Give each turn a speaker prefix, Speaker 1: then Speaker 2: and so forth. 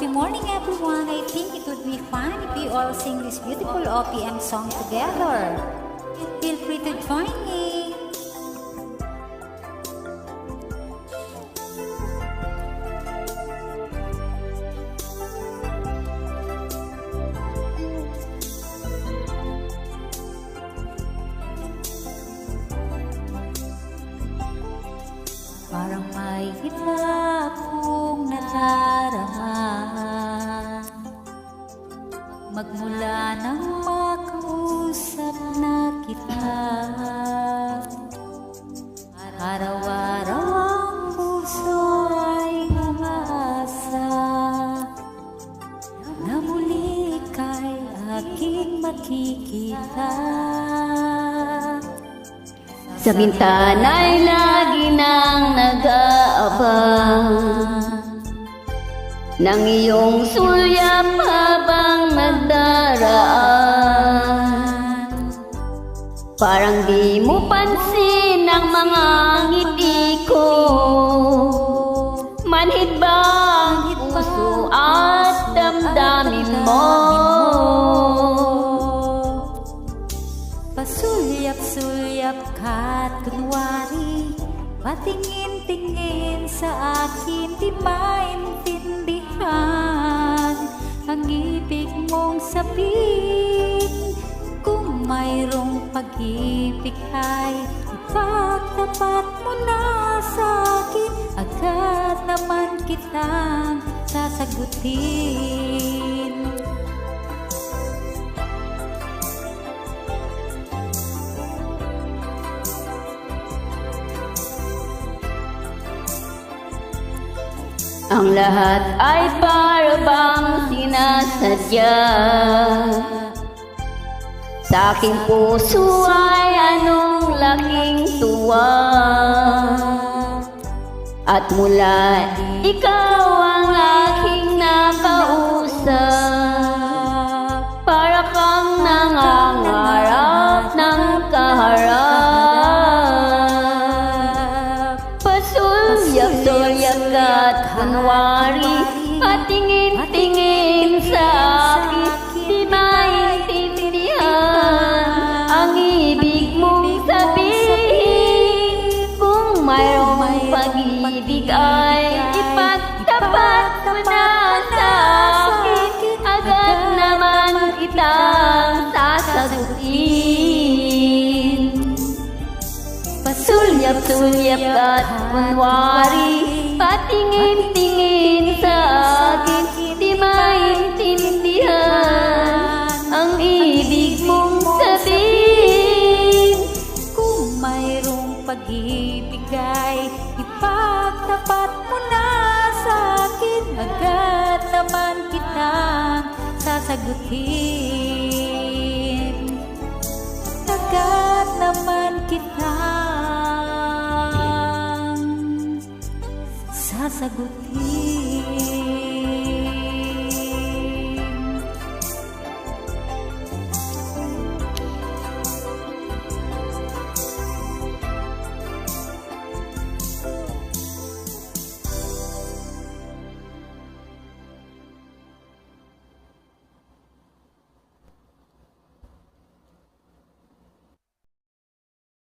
Speaker 1: Happy morning everyone. I think it would be fun if we all sing this beautiful OPM song together. Feel free to join me. Parang may iba akong nadarama magmula nang makausap na kita. Araw-araw ang puso ay umaasa na muli kay aking makikita.
Speaker 2: Sa bintana'y lagi nang nag-aabang ng iyong sulyap habang nagdaraan. Parang di mo pansin ang mga ngiti ko, manhid ba ang puso at damdamin mo?
Speaker 1: Pasulyap-sulyap ka't kunwari, patingin-tingin sa akin, di maintindihan ang ibig mong sabihin. Kung mayroong pag-ibig ay ipagtapat mo na sa akin, agad naman kitang sasagutin.
Speaker 2: Ang lahat ay para bang sinasadya. Sa aking puso ay anong laking tuwa. At mula ikaw ang aking nakausap, para kang nangangarap ng kaharap. Pasulyap-sulyap ka't kunwari, patingin-tingin sa akin, di maintindihan ang ibig mong sabihin. Kung mayroong pag-ibig ay ipagtapat mo na sa akin, agad naman kitang sasagutin. Pasulyap-sulyap ka't kunwari, patingin-tingin sa akin, di maintindihan ang ibig mong sabihin.
Speaker 1: Kung mayroong pag-ibig ay ipagtapat mo na sa akin, agad naman kitang sasagutin. Agad naman kitang sasagutin.